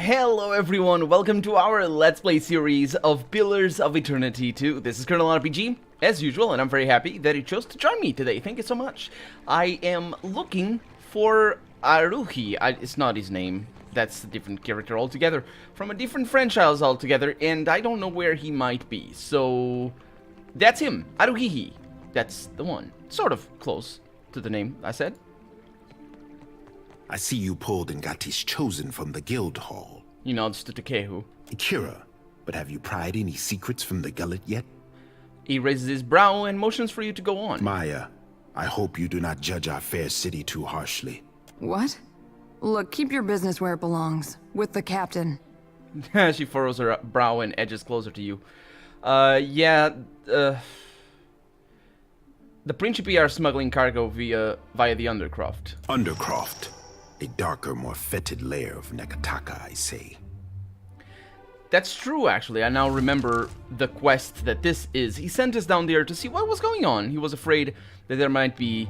Hello everyone, welcome to our Let's Play series of Pillars of Eternity 2. This is Colonel RPG, as usual, and I'm very happy that you chose to join me today. Thank you so much. I am looking for Aruhi. It's not his name. That's a different character altogether, from a different franchise altogether, and I don't know where he might be. So, that's him, Aruhi. That's the one. Sort of close to the name I said. I see you pulled Ngati's chosen from the guild hall. He nods to Takehu. Akira, but have you pried any secrets from the gullet yet? He raises his brow and motions for you to go on. Maya, I hope you do not judge our fair city too harshly. What? Look, keep your business where it belongs. With the captain. She furrows her brow and edges closer to you. The Principi are smuggling cargo via the Undercroft. Undercroft. A darker, more fetid layer of Nekataka, I say. That's true, actually. I now remember the quest that this is. He sent us down there to see what was going on. He was afraid that there might be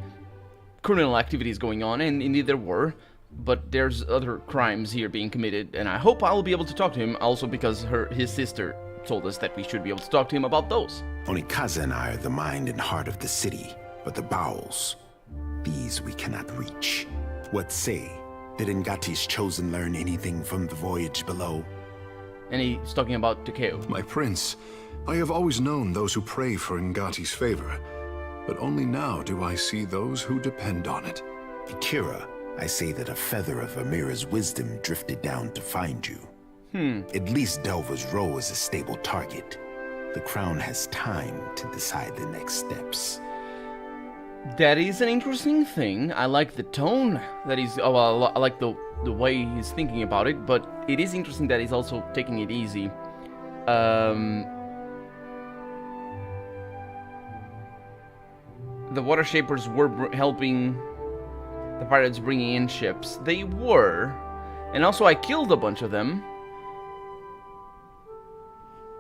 criminal activities going on, and indeed there were. But there's other crimes here being committed, and I hope I'll be able to talk to him, also because his sister told us that we should be able to talk to him about those. Onikaza and I are the mind and heart of the city, but the bowels, these we cannot reach. What say? Did Ngati's chosen learn anything from the voyage below? And he's talking about Takeo. My prince, I have always known those who pray for Ngati's favor, but only now do I see those who depend on it. Akira, I say that a feather of Amira's wisdom drifted down to find you. At least Delver's Row is a stable target. The crown has time to decide the next steps. That is an interesting thing. I like the tone that he's... Oh, well, I like the way he's thinking about it, but it is interesting that he's also taking it easy. The Water Shapers were helping the pirates bringing in ships. They were. And also I killed a bunch of them.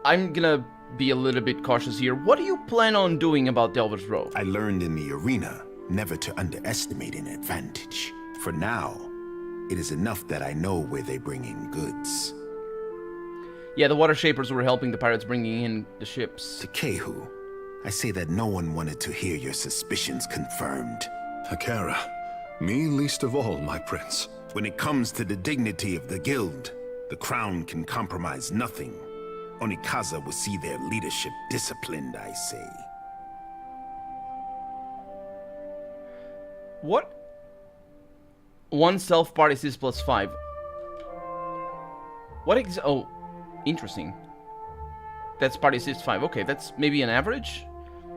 I'm gonna be a little bit cautious here. What do you plan on doing about Delver's Row? I learned in the arena never to underestimate an advantage. For now, it is enough that I know where they bring in goods. Yeah, the Water Shapers were helping the pirates bringing in the ships. Takehu, I say that no one wanted to hear your suspicions confirmed. Akira, me least of all, my prince. When it comes to the dignity of the guild, the crown can compromise nothing. Onikaza will see their leadership disciplined, I say. What? 1 self-party assist plus 5. What oh, interesting. That's party assist 5. Okay, that's maybe an average?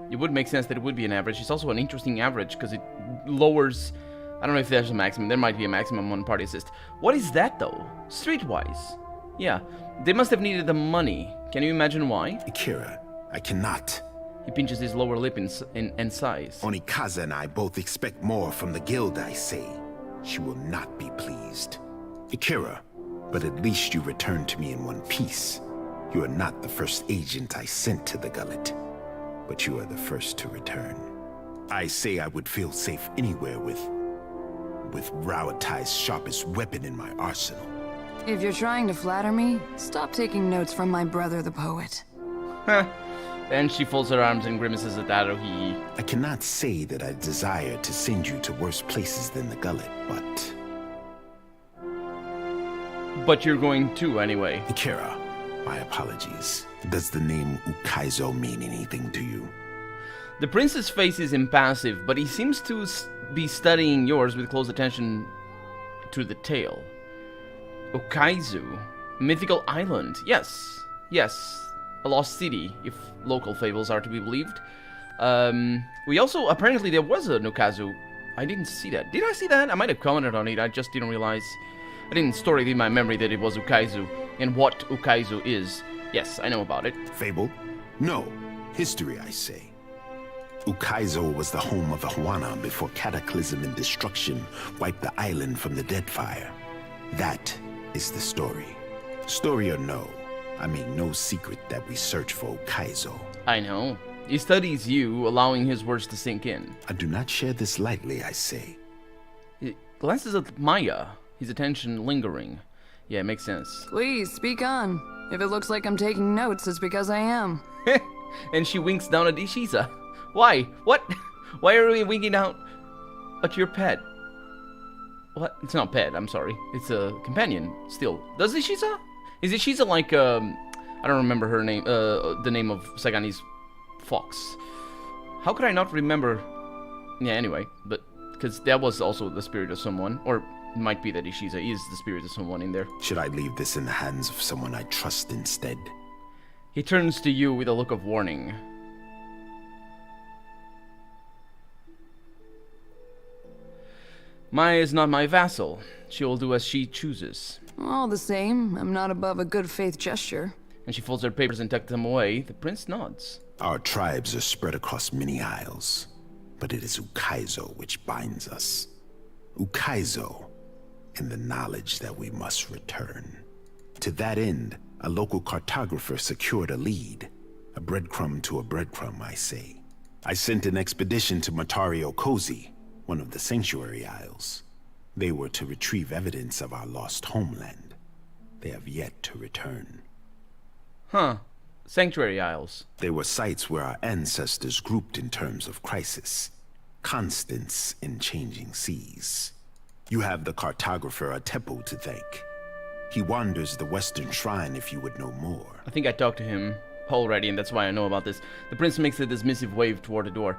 It would make sense that it would be an average. It's also an interesting average because it lowers... I don't know if there's a maximum. There might be a maximum on party assist. What is that, though? Streetwise. Yeah, they must have needed the money. Can you imagine why? Akira, I cannot. He pinches his lower lip in sighs. Onikaza and I both expect more from the guild, I say. She will not be pleased. Akira, but at least you return to me in one piece. You are not the first agent I sent to the gullet, but you are the first to return. I say I would feel safe anywhere with Rauatai's sharpest weapon in my arsenal. If you're trying to flatter me, stop taking notes from my brother the poet. And she folds her arms and grimaces at Aruhi. I cannot say that I desire to send you to worse places than the gullet, but... But you're going to, anyway. Akira, my apologies. Does the name Ukaizo mean anything to you? The prince's face is impassive, but he seems to be studying yours with close attention to the tale. Ukaizu, mythical island. Yes, a lost city, if local fables are to be believed. We also, apparently there was a Nukazu. I didn't see that. Did I see that? I might have commented on it, I just didn't realize. I didn't store it in my memory that it was Ukaizu, and what Ukaizu is. Yes, I know about it. Fable? No. History, I say. Ukaizo was the home of the Huana before cataclysm and destruction wiped the island from the Deadfire. That is the story. Story or no, I make no secret that we search for Ukaizo. I know. He studies you, allowing his words to sink in. I do not share this lightly, I say. He glances at Maya, his attention lingering. Yeah, it makes sense. Please, speak on. If it looks like I'm taking notes, it's because I am. And she winks down at Ishiza. Why? What? Why are we winking out at your pet? What? It's not pet, I'm sorry. It's a companion, still. Does Ishiza? Is Ishiza like, I don't remember her name, the name of Sagani's fox. How could I not remember? Yeah, anyway, but, because that was also the spirit of someone, or it might be that Ishiza is the spirit of someone in there. Should I leave this in the hands of someone I trust instead? He turns to you with a look of warning. Maya is not my vassal. She will do as she chooses. All the same, I'm not above a good faith gesture. And she folds her papers and tucks them away. The prince nods. Our tribes are spread across many isles, but it is Ukaizo which binds us. Ukaizo, and the knowledge that we must return. To that end, a local cartographer secured a lead. A breadcrumb to a breadcrumb, I say. I sent an expedition to Matario Kozi, one of the Sanctuary Isles. They were to retrieve evidence of our lost homeland. They have yet to return. Huh. Sanctuary Isles. They were sites where our ancestors grouped in terms of crisis. Constants in changing seas. You have the cartographer Atepo to thank. He wanders the Western Shrine if you would know more. I think I talked to him already, and that's why I know about this. The prince makes a dismissive wave toward the door.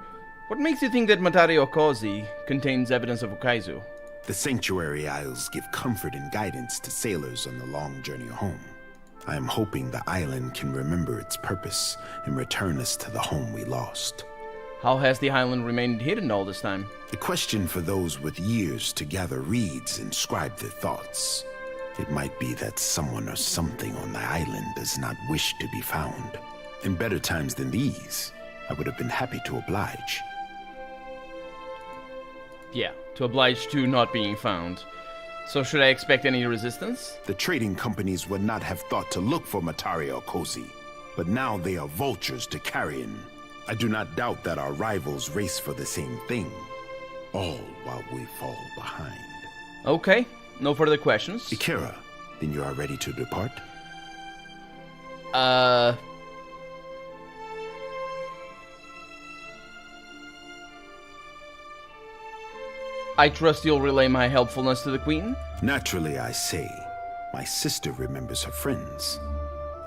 What makes you think that Matario Kozi contains evidence of Ukaizu? The Sanctuary Isles give comfort and guidance to sailors on the long journey home. I am hoping the island can remember its purpose and return us to the home we lost. How has the island remained hidden all this time? A question for those with years to gather reeds and scribe their thoughts. It might be that someone or something on the island does not wish to be found. In better times than these, I would have been happy to oblige. Yeah, to oblige to not being found. So should I expect any resistance? The trading companies would not have thought to look for Matario Kozi, but now they are vultures to carrion. I do not doubt that our rivals race for the same thing, all while we fall behind. Okay, no further questions. Akira, then you are ready to depart? I trust you'll relay my helpfulness to the queen? Naturally, I say. My sister remembers her friends.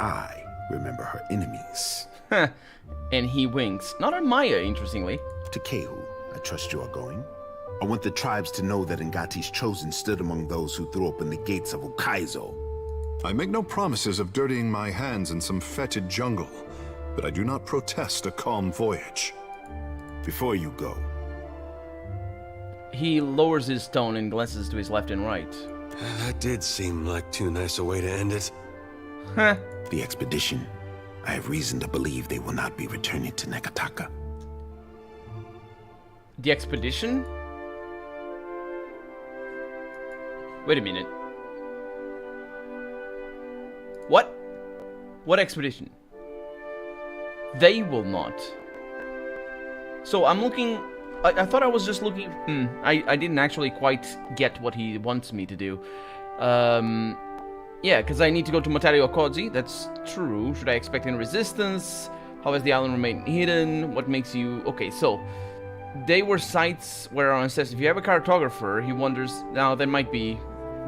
I remember her enemies. And he winks. Not on Maya, interestingly. To Kehu, I trust you are going. I want the tribes to know that Ngati's chosen stood among those who threw open the gates of Ukaizo. I make no promises of dirtying my hands in some fetid jungle, but I do not protest a calm voyage. Before you go, He lowers his tone and glances to his left and right. That did seem like too nice a way to end it. Huh. the expedition, I have reason to believe they will not be returning to Nekataka. The expedition? Wait a minute. What? What expedition? They will not. So I'm looking... I thought I was just looking... I didn't actually quite get what he wants me to do. Yeah, because I need to go to Matario Kozi. That's true. Should I expect any resistance? How has the island remained hidden? What makes you... Okay, so... They were sites where our ancestors... If you have a cartographer, he wonders... Now, that might be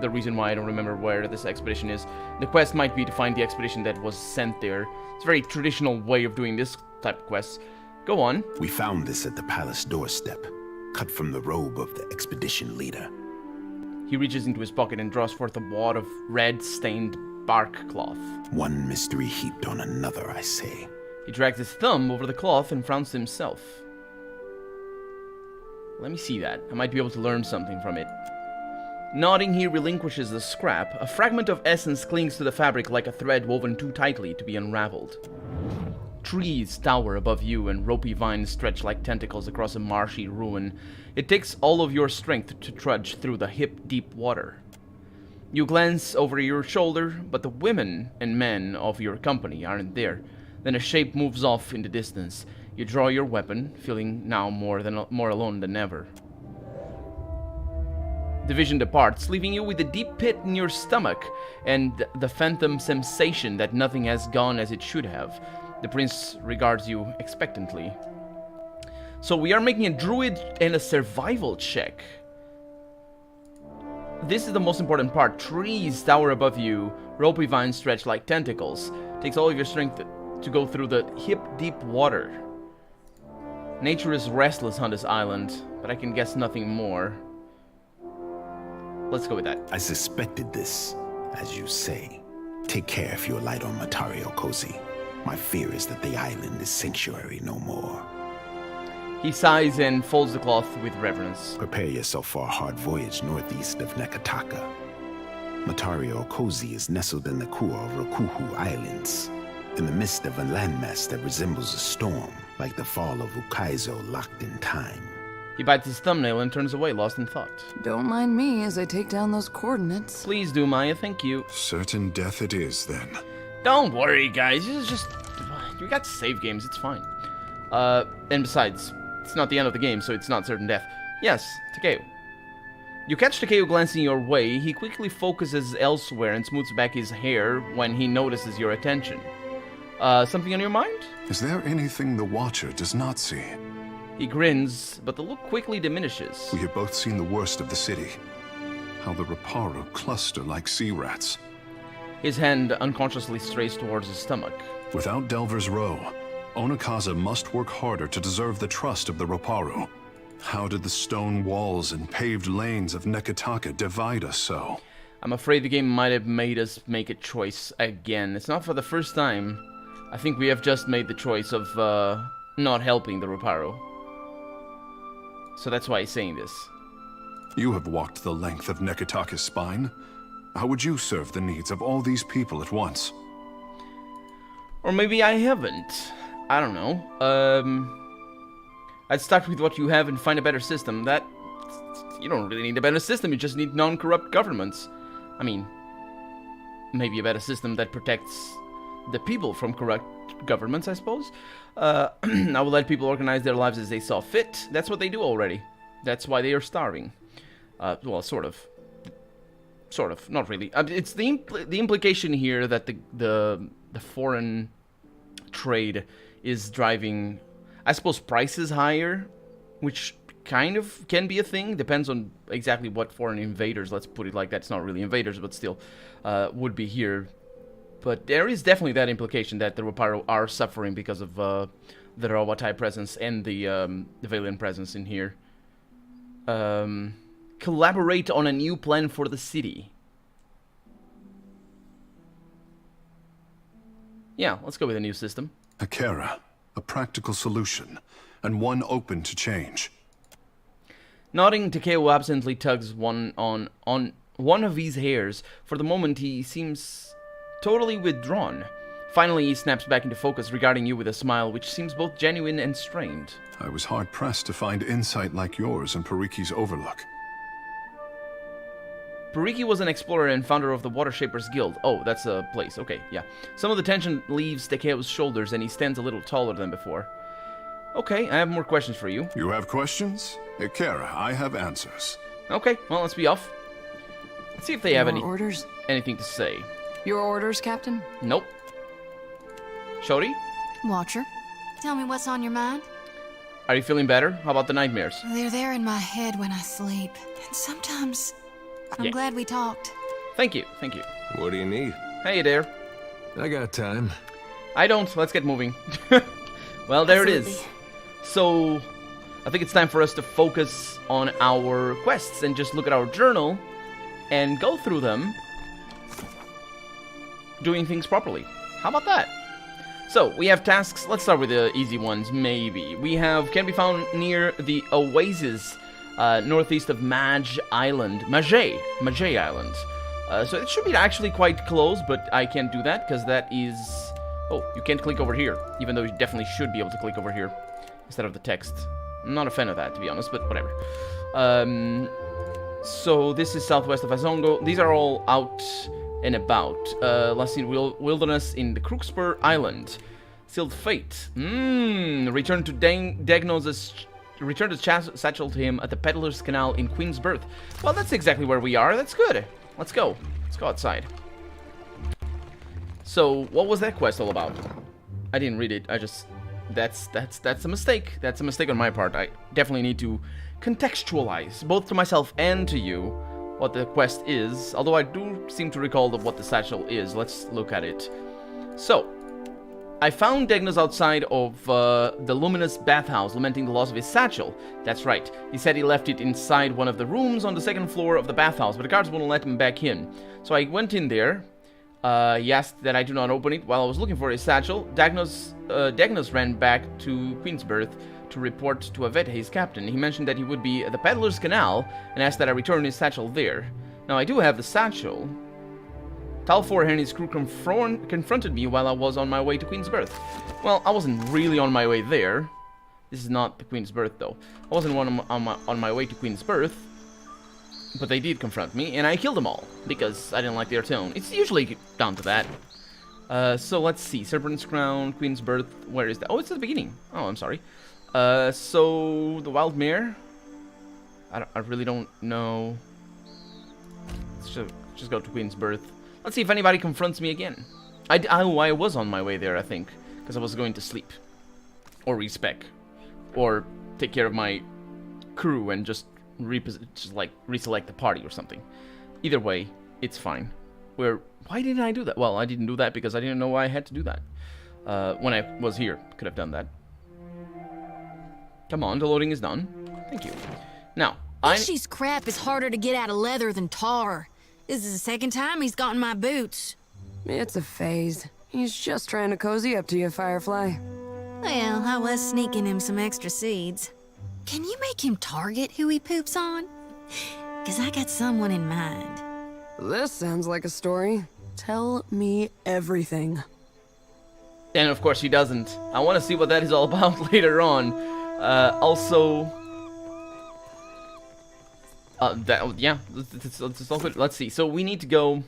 the reason why I don't remember where this expedition is. The quest might be to find the expedition that was sent there. It's a very traditional way of doing this type of quest. Go on. We found this at the palace doorstep, cut from the robe of the expedition leader. He reaches into his pocket and draws forth a wad of red-stained bark cloth. One mystery heaped on another, I say. He drags his thumb over the cloth and frowns to himself. Let me see that. I might be able to learn something from it. Nodding, he relinquishes the scrap. A fragment of essence clings to the fabric like a thread woven too tightly to be unraveled. Trees tower above you and ropey vines stretch like tentacles across a marshy ruin. It takes all of your strength to trudge through the hip-deep water. You glance over your shoulder, but the women and men of your company aren't there. Then a shape moves off in the distance. You draw your weapon, feeling now more alone than ever. The vision departs, leaving you with a deep pit in your stomach and the phantom sensation that nothing has gone as it should have. The prince regards you expectantly. So we are making a druid and a survival check. This is the most important part. Trees tower above you, ropey vines stretch like tentacles. Takes all of your strength to go through the hip-deep water. Nature is restless on this island, but I can guess nothing more. Let's go with that. I suspected this, as you say. Take care if you alight on Matario Cozy. My fear is that the island is sanctuary no more. He sighs and folds the cloth with reverence. Prepare yourself for a hard voyage northeast of Nekataka. Matario Cozy is nestled in the Kua Rokuhu Islands, in the midst of a landmass that resembles a storm, like the fall of Ukaizo locked in time. He bites his thumbnail and turns away, lost in thought. Don't mind me as I take down those coordinates. Please do, Maya, thank you. Certain death it is, then. Don't worry, guys. This is just... We got save games, it's fine. And besides, it's not the end of the game, so it's not certain death. Yes, Takeo. You catch Takeo glancing your way. He quickly focuses elsewhere and smooths back his hair when he notices your attention. Something on your mind? Is there anything the Watcher does not see? He grins, but the look quickly diminishes. We have both seen the worst of the city. How the Reparo cluster like sea rats. His hand unconsciously strays towards his stomach. Without Delver's Row, Onakaza must work harder to deserve the trust of the Reparo. How did the stone walls and paved lanes of Nekataka divide us so? I'm afraid the game might have made us make a choice again. It's not for the first time. I think we have just made the choice of not helping the Reparo. So that's why he's saying this. You have walked the length of Nekataka's spine. How would you serve the needs of all these people at once? Or maybe I haven't. I don't know. I'd start with what you have and find a better system. That... You don't really need a better system, you just need non-corrupt governments. I mean, maybe a better system that protects the people from corrupt governments, I suppose. I will let people organize their lives as they saw fit. That's what they do already. That's why they are starving. Well, sort of. Sort of, not really. It's the implication here that the foreign trade is driving, I suppose, prices higher, which kind of can be a thing. Depends on exactly what foreign invaders, let's put it like that. It's not really invaders, but still would be here. But there is definitely that implication that the Reparo are suffering because of the Rawatai presence and the Valiant presence in here. Collaborate on a new plan for the city. Yeah, let's go with a new system. Akera, a practical solution, and one open to change. Nodding, Takeo absently tugs on one of his hairs. For the moment, he seems totally withdrawn. Finally, he snaps back into focus, regarding you with a smile which seems both genuine and strained. I was hard-pressed to find insight like yours in Pariki's Overlook. Pariki was an explorer and founder of the Water Shapers Guild. Oh, that's a place. Okay, yeah. Some of the tension leaves Takeo's shoulders, and he stands a little taller than before. Okay, I have more questions for you. You have questions? Akera, I have answers. Okay, well, let's be off. Let's see if they have orders? anything to say. Your orders, Captain? Nope. Shori? Watcher, tell me what's on your mind. Are you feeling better? How about the nightmares? They're there in my head when I sleep. And sometimes... I'm glad we talked. Thank you, thank you. What do you need? Hey there. I got time. I don't. Let's get moving. Well, there Absolutely. it is. So, I think it's time for us to focus on our quests and just look at our journal and go through them doing things properly. How about that? So, we have tasks. Let's start with the easy ones, maybe. We have, can be found near the oasis northeast of Mage Island. Mage Island. So it should be actually quite close, but I can't do that because that is... Oh, you can't click over here, even though you definitely should be able to click over here instead of the text. I'm not a fan of that, to be honest, but whatever. So this is southwest of Azongo. These are all out and about. Last seen wilderness in the Crookspur Island. Sealed fate. Return to Degnos' return the satchel to him at the Peddler's Canal in Queen's Berth. Well, that's exactly where we are. That's good. Let's go. Let's go outside. So, what was that quest all about? I didn't read it. I just... That's a mistake. That's a mistake on my part. I definitely need to contextualize, both to myself and to you, what the quest is. Although I do seem to recall what the satchel is. Let's look at it. So, I found Degnos outside of the luminous bathhouse, lamenting the loss of his satchel. That's right. He said he left it inside one of the rooms on the second floor of the bathhouse, but the guards wouldn't let him back in. So I went in there. He asked that I do not open it. While I was looking for his satchel, Degnos ran back to Queen's Berth to report to Aveta, his captain. He mentioned that he would be at the Peddler's Canal and asked that I return his satchel there. Now, I do have the satchel. Talfor and his crew confronted me while I was on my way to Queen's Berth. Well, I wasn't really on my way there. This is not the Queen's Berth, though. I wasn't on my way to Queen's Berth. But they did confront me, and I killed them all, because I didn't like their tone. It's usually down to that. So let's see. Serpent's Crown, Queen's Berth, where is that? Oh, it's at the beginning. Oh, I'm sorry. So, the Wild Mare? I really don't know. Let's just go to Queen's Berth. Let's see if anybody confronts me again. I was on my way there, I think, because I was going to sleep. Or respec. Or take care of my crew and just reselect the party or something. Either way, it's fine. Why didn't I do that? Well, I didn't do that because I didn't know why I had to do that. When I was here, could have done that. Come on, the loading is done. Thank you. Now, She's crap is harder to get out of leather than tar. This is the second time he's gotten my boots. It's a phase. He's just trying to cozy up to you, Firefly. Well, I was sneaking him some extra seeds. Can you make him target who he poops on? 'Cause I got someone in mind. This sounds like a story. Tell me everything. And of course she doesn't. I want to see what that is all about later on. Also... yeah, it's all good. Let's see. So we need to go...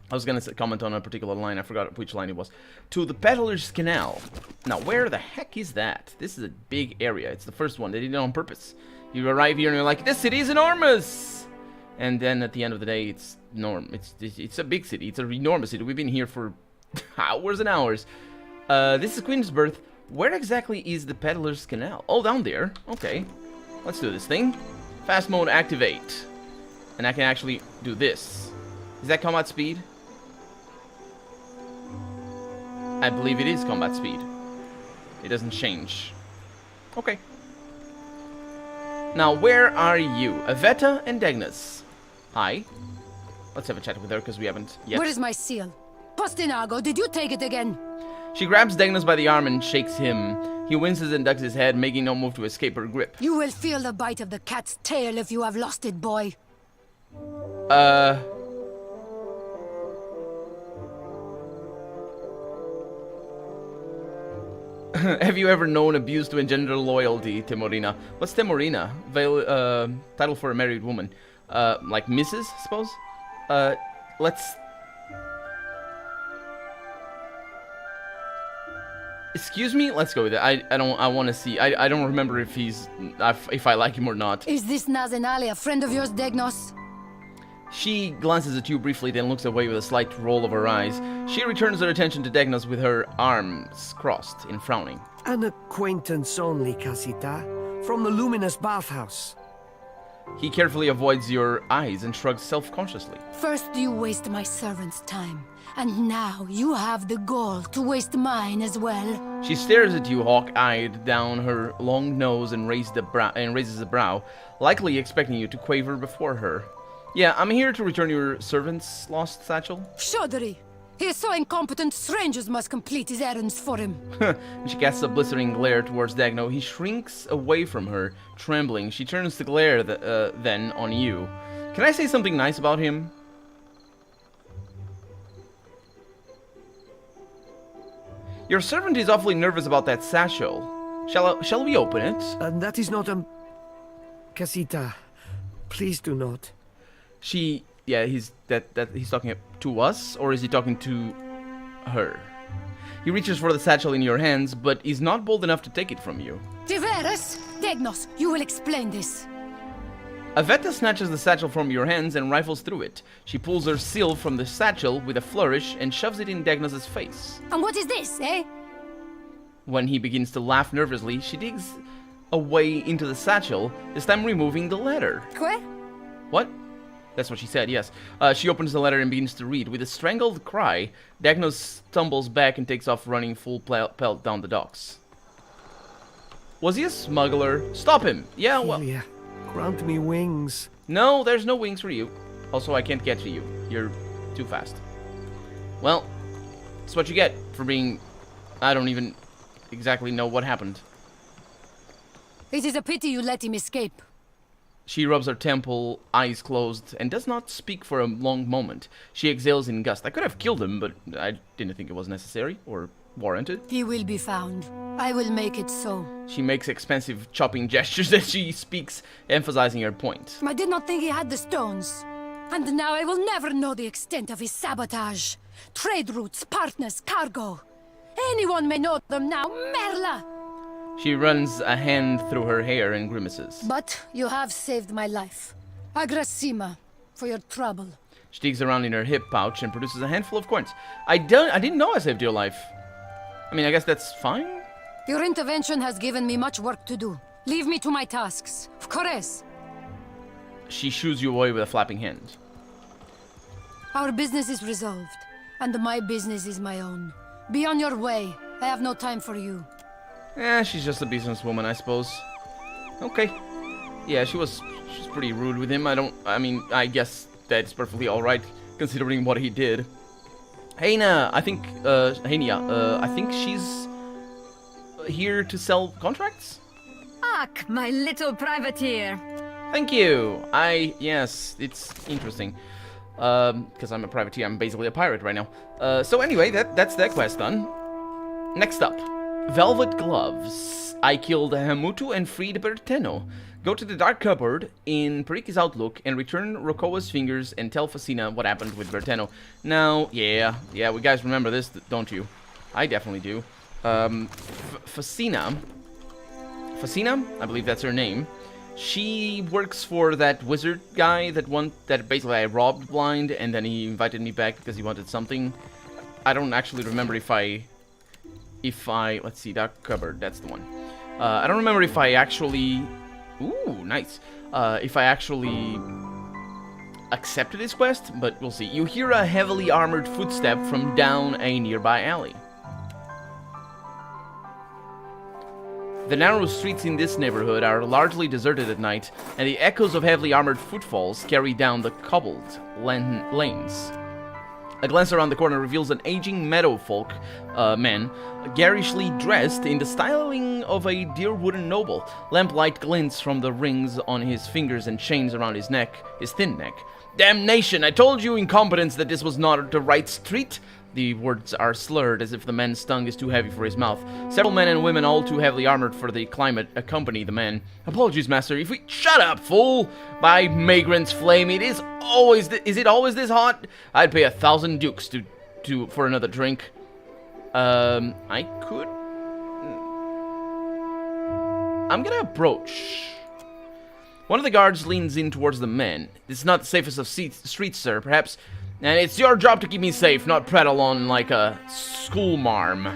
I was going to comment on a particular line. I forgot which line it was. To the Peddler's Canal. Now, where the heck is that? This is a big area. It's the first one. They did it on purpose. You arrive here and you're like, this city is enormous! And then at the end of the day, it's a big city. It's an enormous city. We've been here for hours and hours. This is Queen's Berth. Where exactly is the Peddler's Canal? Oh, down there. Okay. Let's do this thing. Fast mode activate. And I can actually do this. Is that combat speed? I believe it is combat speed. It doesn't change. Okay. Now, where are you? Aveta and Degnos. Hi. Let's have a chat with her, because we haven't yet. Where is my seal? Postinago, did you take it again? She grabs Degnos by the arm and shakes him. He winces and ducks his head, making no move to escape her grip. You will feel the bite of the cat's tail if you have lost it, boy. Have you ever known abuse to engender loyalty, Temorina? What's Temorina? Title for a married woman. Like Mrs., suppose? Let's... Excuse me? Let's go with it. I want to see. I don't remember if I like him or not. Is this Nazenali a friend of yours, Degnos? She glances at you briefly, then looks away with a slight roll of her eyes. She returns her attention to Degnos with her arms crossed in frowning. An acquaintance only, Casita. From the luminous bathhouse. He carefully avoids your eyes and shrugs self-consciously. First you waste my servant's time, and now you have the gall to waste mine as well. She stares at you hawk-eyed down her long nose and raises a brow, likely expecting you to quaver before her. Yeah, I'm here to return your servant's lost satchel. Shodri! He is so incompetent, strangers must complete his errands for him. She casts a blistering glare towards Dagno. He shrinks away from her, trembling. She turns to glare then on you. Can I say something nice about him? Your servant is awfully nervous about that satchel. Shall we open it? And that is not a... Casita, please do not. Yeah, he's talking to us, or is he talking to her? He reaches for the satchel in your hands, but is not bold enough to take it from you. Tiveras, Degnos, you will explain this. Aveta snatches the satchel from your hands and rifles through it. She pulls her seal from the satchel with a flourish and shoves it in Degnos' face. And what is this, eh? When he begins to laugh nervously, she digs away into the satchel, this time removing the letter. Que? What? That's what she said, yes. She opens the letter and begins to read. With a strangled cry, Degnos stumbles back and takes off running full pelt down the docks. Was he a smuggler? Stop him! Yeah, well... Ophelia, grant me wings. No, there's no wings for you. Also, I can't get to you. You're too fast. Well, that's what you get for being... I don't even exactly know what happened. It is a pity you let him escape. She rubs her temple, eyes closed, and does not speak for a long moment. She exhales in gust. I could have killed him, but I didn't think it was necessary or warranted. He will be found. I will make it so. She makes expensive chopping gestures as she speaks, emphasizing her point. I did not think he had the stones. And now I will never know the extent of his sabotage. Trade routes, partners, cargo. Anyone may know them now. Merla! She runs a hand through her hair and grimaces. But you have saved my life. Agrasima, for your trouble. She digs around in her hip pouch and produces a handful of coins. I didn't know I saved your life. I mean, I guess that's fine? Your intervention has given me much work to do. Leave me to my tasks. Of course. She shoos you away with a flapping hand. Our business is resolved, and my business is my own. Be on your way. I have no time for you. She's just a businesswoman, I suppose. Okay. Yeah, she's pretty rude with him. I guess that's perfectly alright, considering what he did. Hania, I think she's here to sell contracts? Ak, my little privateer. Thank you. Yes, it's interesting. Because I'm a privateer, I'm basically a pirate right now. So anyway, that's that quest done. Next up. Velvet Gloves. I killed Hamutu and freed Berteno. Go to the Dark Cupboard in Periki's Outlook and return Rokoa's fingers and tell Facina what happened with Berteno. Now, yeah, we guys remember this, don't you? I definitely do. Facina, I believe that's her name. She works for that wizard guy that basically I robbed blind, and then he invited me back because he wanted something. I don't actually remember if I let's see, Dark Cupboard, that's the one. I don't remember if I actually, ooh, nice. If I actually accepted this quest, but we'll see. You hear a heavily armored footstep from down a nearby alley. The narrow streets in this neighborhood are largely deserted at night, and the echoes of heavily armored footfalls carry down the cobbled lanes. A glance around the corner reveals an aging meadowfolk man, garishly dressed in the styling of a deer-wooden noble. Lamplight glints from the rings on his fingers and chains around his thin neck. Damnation! I told you, incompetents, that this was not the right street! The words are slurred as if the man's tongue is too heavy for his mouth. Several men and women, all too heavily armored for the climate, accompany the man. Apologies, master, if we— Shut up, fool! By Magrant's flame, is it always this hot? I'd pay 1,000 dukes for another drink. I could... I'm gonna approach. One of the guards leans in towards the man. This is not the safest of streets, sir, perhaps... And it's your job to keep me safe, not prattle on like a schoolmarm.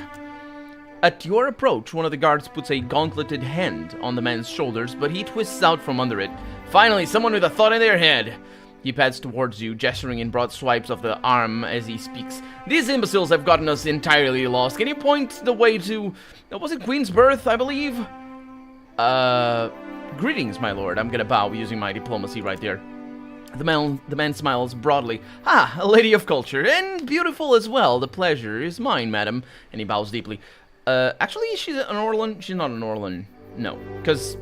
At your approach, one of the guards puts a gauntleted hand on the man's shoulders, but he twists out from under it. Finally, someone with a thought in their head. He pads towards you, gesturing in broad swipes of the arm as he speaks. These imbeciles have gotten us entirely lost. Can you point the way to... was it Queen's Birth, I believe? Greetings, my lord. I'm gonna bow using my diplomacy right there. The man smiles broadly. Ah, a lady of culture, and beautiful as well. The pleasure is mine, madam. And he bows deeply. Actually, she's an Orlan. She's not an Orlan. No, because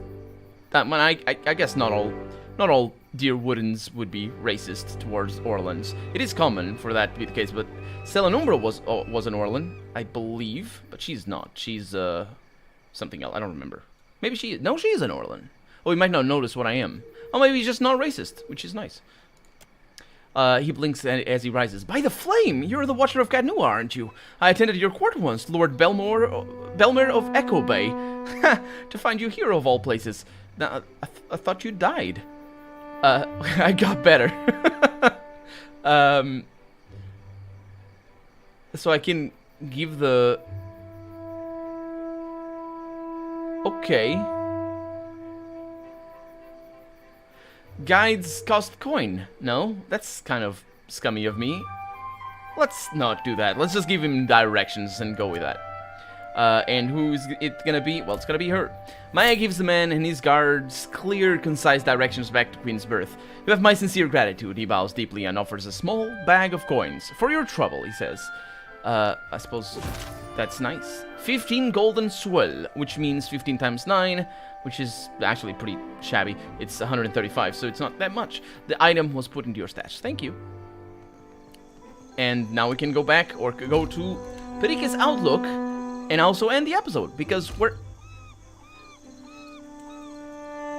I guess not all Deerwoodens would be racist towards Orlans. It is common for that to be the case, but Selenumbra was an Orlan, I believe, but she's not. She's something else. I don't remember. Maybe she is. No, she is an Orlan. Oh, he might not notice what I am. Oh, maybe he's just not racist, which is nice. He blinks as he rises. By the flame! You're the Watcher of Cadnua, aren't you? I attended your court once, Lord Belmer of Echo Bay. To find you here of all places. Now, I thought you died. I got better. So I can give the... Okay. Guides cost coin. No, that's kind of scummy of me. Let's not do that. Let's just give him directions and go with that. And who's it gonna be? Well, it's gonna be her. Maya gives the man and his guards clear, concise directions back to Queen's Birth. You have my sincere gratitude, he bows deeply and offers a small bag of coins. For your trouble, he says. I suppose that's nice. 15 golden swell, which means 15 times 9, which is actually pretty shabby. It's 135, so it's not that much. The item was put into your stash. Thank you. And now we can go back or go to Perike's Outlook and also end the episode, because we're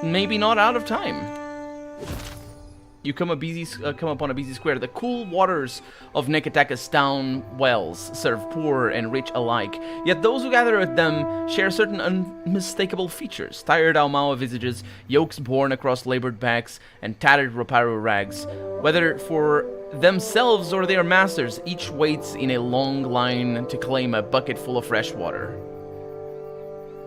maybe not out of time. You come upon a busy square. The cool waters of Neketaka's town wells serve poor and rich alike. Yet those who gather at them share certain unmistakable features. Tired Aomawa visages, yokes borne across labored backs, and tattered Roparu rags. Whether for themselves or their masters, each waits in a long line to claim a bucket full of fresh water.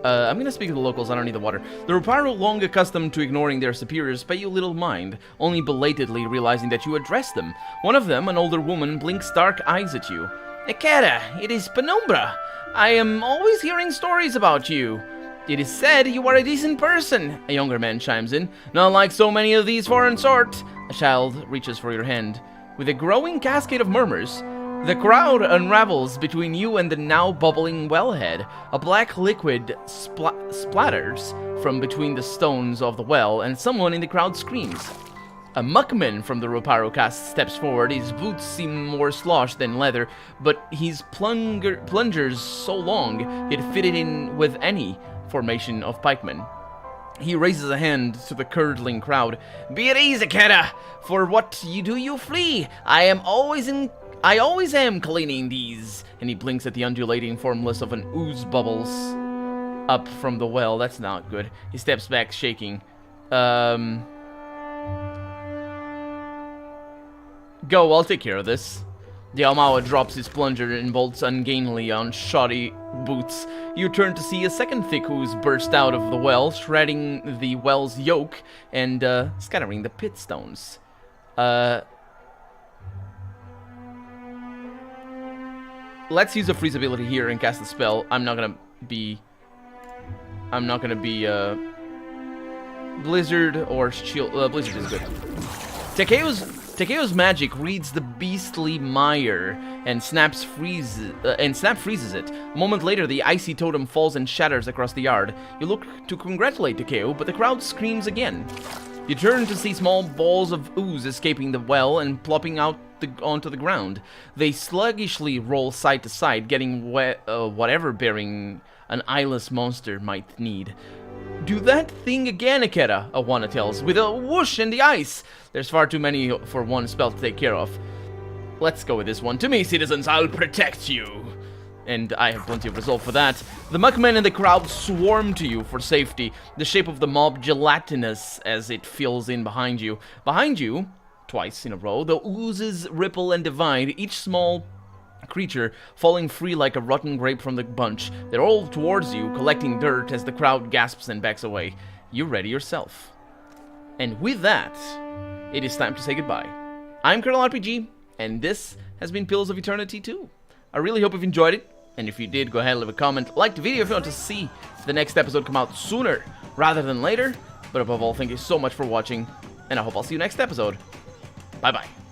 I'm gonna speak to the locals, I don't need the water. The Roparu, long accustomed to ignoring their superiors, pay you little mind, only belatedly realizing that you address them. One of them, an older woman, blinks dark eyes at you. Ekera, it is Penumbra. I am always hearing stories about you. It is said you are a decent person, a younger man chimes in. Not like so many of these foreign sort. A child reaches for your hand. With a growing cascade of murmurs, the crowd unravels between you and the now bubbling wellhead. A black liquid splatters from between the stones of the well, and someone in the crowd screams. A muckman from the Roparu cast steps forward. His boots seem more sloshed than leather, but his plungers so long it fitted in with any formation of pikemen. He raises a hand to the curdling crowd. Be at ease, Akeda! For what you do, you flee! I always am cleaning these. And he blinks at the undulating formless of an ooze bubbles up from the well. That's not good. He steps back, shaking. Go, I'll take care of this. The Aomawa drops his plunger and bolts ungainly on shoddy boots. You turn to see a second thick ooze burst out of the well, shredding the well's yolk and scattering the pit stones. Let's use a freeze ability here and cast the spell. I'm not gonna be Blizzard or Shield. Blizzard is good. Takeo's magic reads the beastly mire and Snap freezes it. A moment later, the icy totem falls and shatters across the yard. You look to congratulate Takeo, but the crowd screams again. You turn to see small balls of ooze escaping the well and plopping out onto the ground. They sluggishly roll side to side, getting whatever bearing an eyeless monster might need. Do that thing again, Akeda, Awana tells, with a whoosh in the ice. There's far too many for one spell to take care of. Let's go with this one. To me, citizens, I'll protect you. And I have plenty of resolve for that. The muckmen in the crowd swarm to you for safety, the shape of the mob gelatinous as it fills in behind you. Behind you, twice in a row, the oozes ripple and divide, each small creature falling free like a rotten grape from the bunch. They're all towards you, collecting dirt as the crowd gasps and backs away. You ready yourself. And with that, it is time to say goodbye. I'm Colonel RPG, and this has been Pillars of Eternity 2. I really hope you've enjoyed it, and if you did, go ahead and leave a comment, like the video if you want to see the next episode come out sooner rather than later. But above all, thank you so much for watching, and I hope I'll see you next episode. Bye-bye.